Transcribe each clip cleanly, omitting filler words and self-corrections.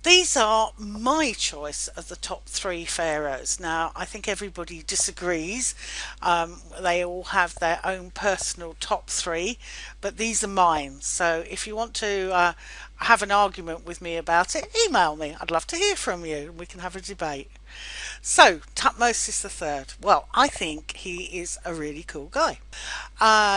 These are my choice of the top three pharaohs. Now, I think everybody disagrees. They all have their own personal top three, but these are mine. So if you want to have an argument with me about it, email me. I'd love to hear from you. We can have a debate. So, Tutmosis III. Well, I think he is a really cool guy.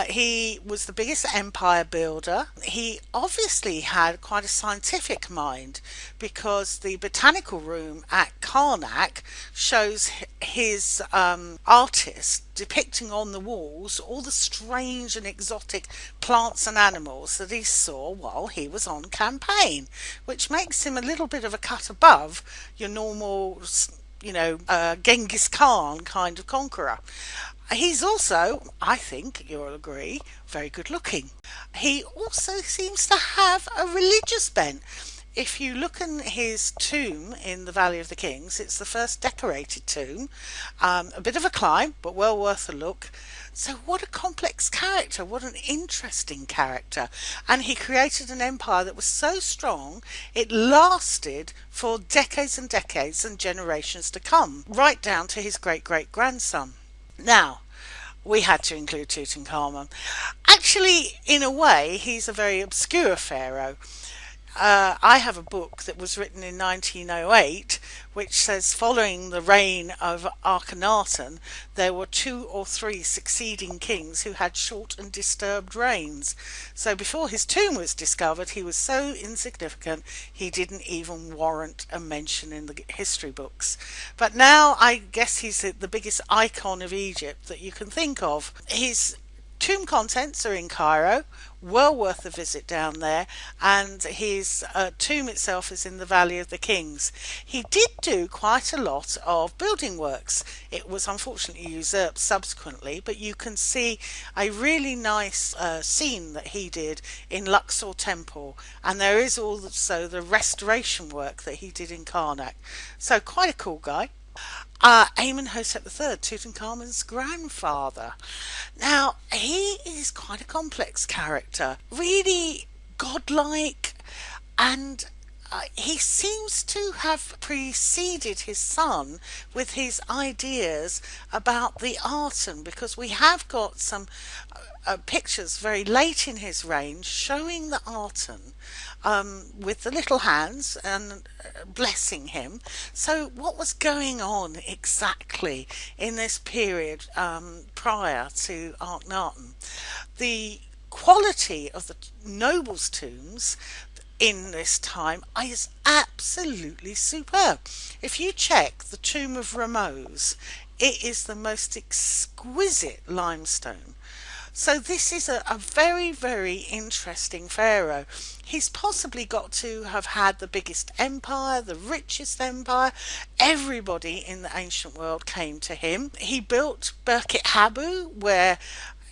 He was the biggest empire builder. He obviously had quite a scientific mind because the botanical room at Karnak shows his artist depicting on the walls all the strange and exotic plants and animals that he saw while he was on campaign, which makes him a little bit of a cut above your normal, Genghis Khan kind of conqueror. He's also, I think you'll agree, very good looking. He also seems to have a religious bent. If you look in his tomb in the Valley of the Kings, it's the first decorated tomb. A bit of a climb, but well worth a look. So what a complex character, what an interesting character. And he created an empire that was so strong, it lasted for decades and decades and generations to come, right down to his great-great-grandson. Now, we had to include Tutankhamun. Actually, in a way, he's a very obscure pharaoh. I have a book that was written in 1908 which says following the reign of Akhenaten there were two or three succeeding kings who had short and disturbed reigns. So before his tomb was discovered he was so insignificant he didn't even warrant a mention in the history books. But now I guess he's the biggest icon of Egypt that you can think of. His tomb contents are in Cairo, well worth a visit down there, and his tomb itself is in the Valley of the Kings. He did do quite a lot of building works. It was unfortunately usurped subsequently, but you can see a really nice scene that he did in Luxor Temple, and there is also the restoration work that he did in Karnak. So quite a cool guy. Amenhotep III, Tutankhamun's grandfather. Now, he is quite a complex character, really godlike, and he seems to have preceded his son with his ideas about the Arton, because we have got some pictures very late in his reign showing the Arton with the little hands and blessing him. So what was going on exactly in this period prior to Akhenaten? The quality of the nobles' tombs in this time is absolutely superb. If you check the tomb of Ramose, it is the most exquisite limestone. So this is a very, very interesting pharaoh. He's possibly got to have had the biggest empire, the richest empire. Everybody in the ancient world came to him. He built Birket Habu, where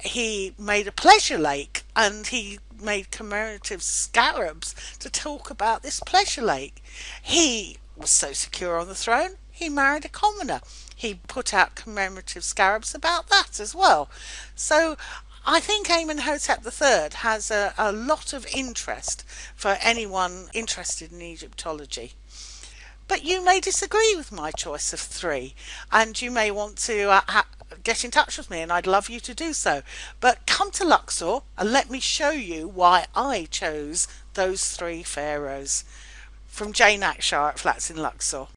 he made a pleasure lake, and he made commemorative scarabs to talk about this pleasure lake. He was so secure on the throne, he married a commoner. He put out commemorative scarabs about that as well. So I think Amenhotep III has a lot of interest for anyone interested in Egyptology. But you may disagree with my choice of three, and you may want to get in touch with me, and I'd love you to do so. But come to Luxor and let me show you why I chose those three pharaohs. From Jane Akshar at Flats in Luxor.